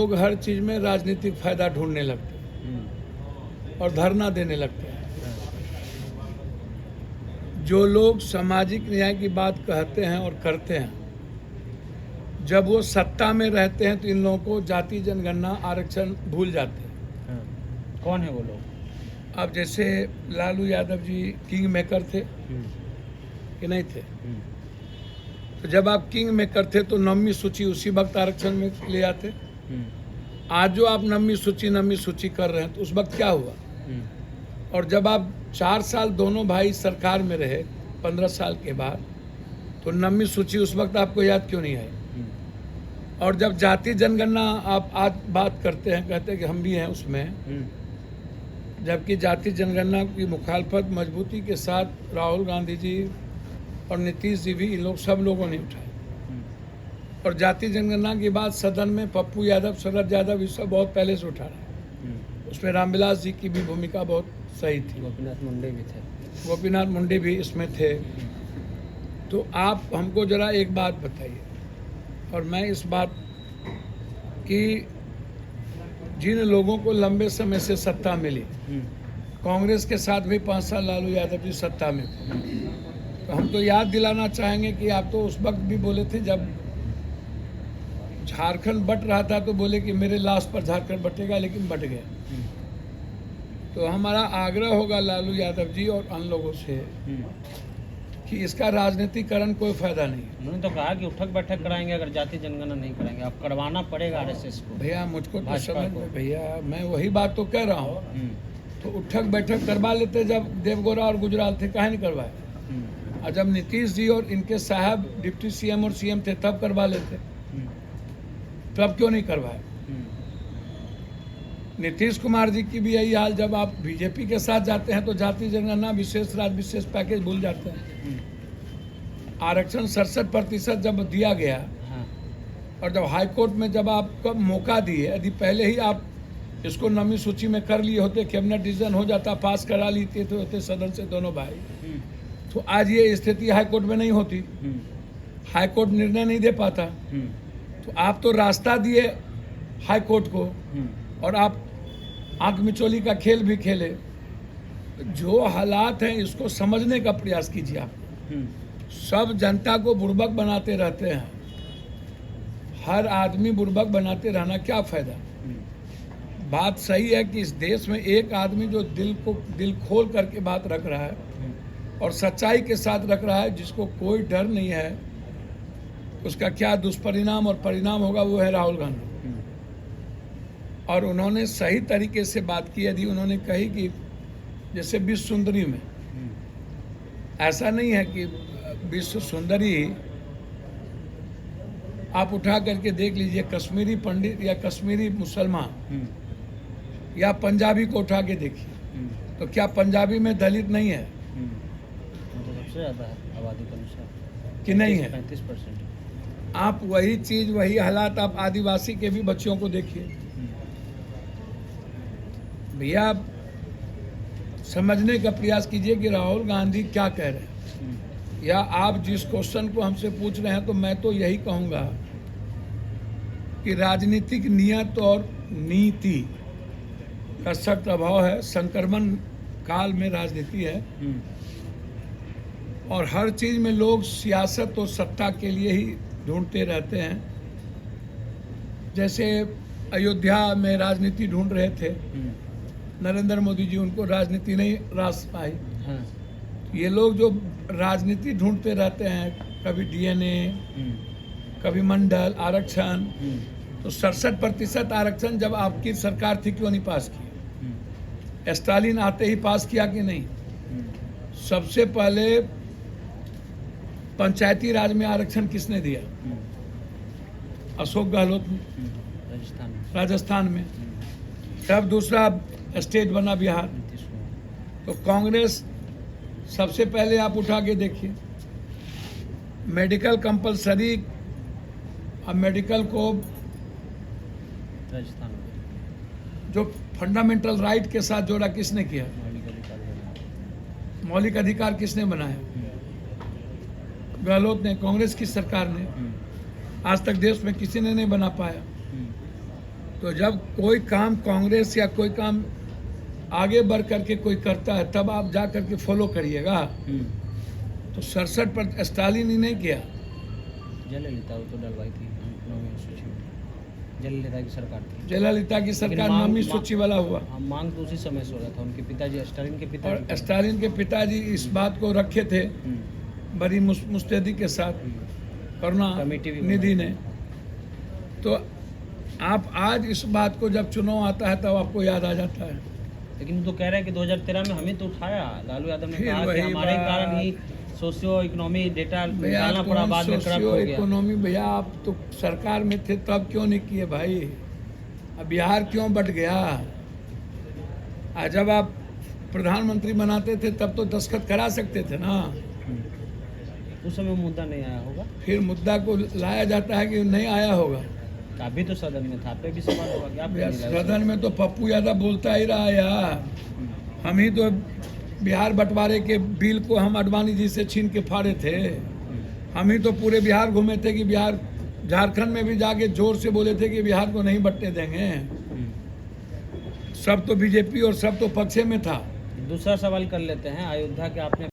लोग हर चीज में राजनीतिक फायदा ढूंढने लगते हैं और धरना देने लगते हैं। जो लोग सामाजिक न्याय की बात कहते हैं और करते हैं, जब वो सत्ता में रहते हैं तो इन लोगों को जाति जनगणना आरक्षण भूल जाते हैं। कौन है वो लोग? अब जैसे लालू यादव जी किंग मेकर थे कि नहीं थे? तो जब आप किंग मेकर थे तो नववीं सूची उसी वक्त आरक्षण में ले आते। आज जो आप नववीं सूची कर रहे हैं तो उस वक्त क्या हुआ? और जब आप 4 साल दोनों भाई सरकार में रहे 15 साल के बाद, तो नववीं सूची उस वक्त आपको याद क्यों नहीं आई? और जब जाति जनगणना आप आज बात करते हैं, कहते हैं कि हम भी हैं उसमें, जबकि जाति जनगणना की मुखालफत मजबूती के साथ राहुल गांधी जी और नीतीश जी भी, इन लोग सब लोगों ने उठाई। और जाति जनगणना की बात सदन में पप्पू यादव, शरद यादव, ये सब बहुत पहले से उठा रहे हैं। उसमें रामविलास जी की भी भूमिका बहुत सही थी। गोपीनाथ मुंडे भी थे। गोपीनाथ मुंडे भी इसमें थे। तो आप हमको जरा एक बात बताइए, और मैं इस बात की, जिन लोगों को लंबे समय से सत्ता मिली, कांग्रेस के साथ भी 5 साल लालू यादव जी सत्ता में थे, तो हम तो याद दिलाना चाहेंगे कि आप तो उस वक्त भी बोले थे जब झारखंड बट रहा था, तो बोले कि मेरे लाश पर झारखंड बटेगा, लेकिन बट गया। तो हमारा आग्रह होगा लालू यादव जी और अन्य लोगों से कि इसका राजनीतिकरण कोई फायदा नहीं है। उन्होंने तो कहा कि उठक बैठक कराएंगे अगर जाति जनगणना नहीं कराएंगे। अब करवाना पड़ेगा आरएसएस को। भैया मुझको तो समझ में, भैया मैं वही बात तो कह रहा हूँ। तो उठक बैठक करवा लेते जब देवगौड़ा और गुजराल थे, काहे नहीं करवाए? और जब नीतीश जी और इनके साहब डिप्टी सीएम और सीएम थे तब करवा लेते, तब क्यों नहीं करवाए? नीतीश कुमार जी की भी यही हाल। जब आप बीजेपी के साथ जाते हैं तो जाति जनगणना, विशेष राज्य विशेष पैकेज भूल जाते हैं। आरक्षण 67% जब दिया गया, और जब हाईकोर्ट में जब आपको मौका दिए, यदि पहले ही आप इसको नववीं सूची में कर लिए होते, कैबिनेट डिसीजन हो जाता, पास करा लेते तो होते सदन से दोनों भाई, तो आज ये स्थिति हाईकोर्ट में नहीं होती। हाईकोर्ट निर्णय नहीं दे पाता। तो आप तो रास्ता दिए हाईकोर्ट को, और आप आंख मिचोली का खेल भी खेले। जो हालात हैं इसको समझने का प्रयास कीजिए। आप सब जनता को बुड़बक बनाते रहते हैं, हर आदमी बुड़बक बनाते रहना क्या फायदा? बात सही है कि इस देश में एक आदमी जो दिल खोल करके बात रख रहा है और सच्चाई के साथ रख रहा है, जिसको कोई डर नहीं है, उसका क्या दुष्परिणाम और परिणाम होगा, वो है राहुल गांधी। और उन्होंने सही तरीके से बात की। यदि उन्होंने कही कि जैसे विश्व सुंदरी में, ऐसा नहीं है कि विश्व सुंदरी, आप उठा करके देख लीजिए, कश्मीरी पंडित या कश्मीरी मुसलमान या पंजाबी को उठा के देखिए, तो क्या पंजाबी में दलित नहीं है? तो सबसे ज़्यादा है आबादी के अनुसार कि नहीं है? 35%। आप वही चीज़, वही हालात आप आदिवासी के भी बच्चों को देखिए। भैया आप समझने का प्रयास कीजिए कि राहुल गांधी क्या कह रहे हैं, या आप जिस क्वेश्चन को हमसे पूछ रहे हैं, तो मैं तो यही कहूँगा कि राजनीतिक नियत और नीति का सख्त अभाव है। संक्रमण काल में राजनीति है, और हर चीज़ में लोग सियासत और सत्ता के लिए ही ढूंढते रहते हैं। जैसे अयोध्या में राजनीति ढूंढ रहे थे नरेंद्र मोदी जी, उनको राजनीति नहीं रास पाई। ये लोग जो राजनीति ढूंढते रहते हैं, कभी डीएनए, कभी मंडल आरक्षण, तो 67% आरक्षण जब आपकी सरकार थी क्यों नहीं पास की? स्टालिन आते ही पास किया कि नहीं? सबसे पहले पंचायती राज में आरक्षण किसने दिया? अशोक गहलोत ने, राजस्थान में। तब दूसरा स्टेट बना बिहार। तो कांग्रेस सबसे पहले आप उठा के देखिए, मेडिकल कंपलसरी, अब मेडिकल को राजस्थान में जो फंडामेंटल राइट के साथ जोड़ा, किसने किया? मौलिक अधिकार किसने बनाया? गहलोत ने, कांग्रेस की सरकार ने। आज तक देश में किसी ने नहीं बना पाया। तो जब कोई काम कांग्रेस या कोई काम आगे बढ़ करके कोई करता है तब आप जा करके फॉलो करिएगा। तो 67 पर स्टालिन ही नहीं किया। जयललिता वो तो डलवाई थी नौवीं सूची में, जयललिता की सरकार थी। जयललिता की सरकार मांग- नौवीं सूची वाला हुआ हाँ, मांग तो उसी समय से हो रहा था। उनके पिताजी स्टालिन के और पिताजी स्टालिन के पिताजी इस बात को रखे थे बड़ी मुस्तैदी के साथ करुणा कमेटी भी निधि बनाई। ने। तो आप आज इस बात को जब चुनाव आता है तब आपको याद आ जाता है। लेकिन वो तो कह रहे हैं कि 2013 में हमें तो उठाया। लालू यादव ने फिर कहा कि वही हमारे बात। कारण ही सोशियो इकोनॉमी डेटा भैया निकालना पड़ा, बाद में करप्ट सोशियो हो गया। इकोनॉमी भैया आप तो सरकार में थे तब क्यों नहीं किए भाई? अब बिहार क्यों बट गया? आज जब आप प्रधानमंत्री बनाते थे तब तो दस्तखत करा सकते थे ना। उस समय मुद्दा नहीं आया होगा। फिर मुद्दा को लाया जाता है कि नहीं आया होगा। अभी तो सदन में था, पे भी सवाल होगा कि आप भैया क्यों नहीं लाए? सदन में तो पप्पू यादव बोलता ही रहा यार। हम ही तो बिहार बंटवारे के बिल को हम अडवाणी जी से छीन के फाड़े थे। हम ही तो पूरे बिहार घूमे थे कि बिहार, झारखंड में भी जाके जोर से बोले थे कि बिहार को नहीं बंटने देंगे। सब तो बीजेपी और सब तो पक्षे में था। दूसरा सवाल कर लेते हैं। अयोध्या के आपने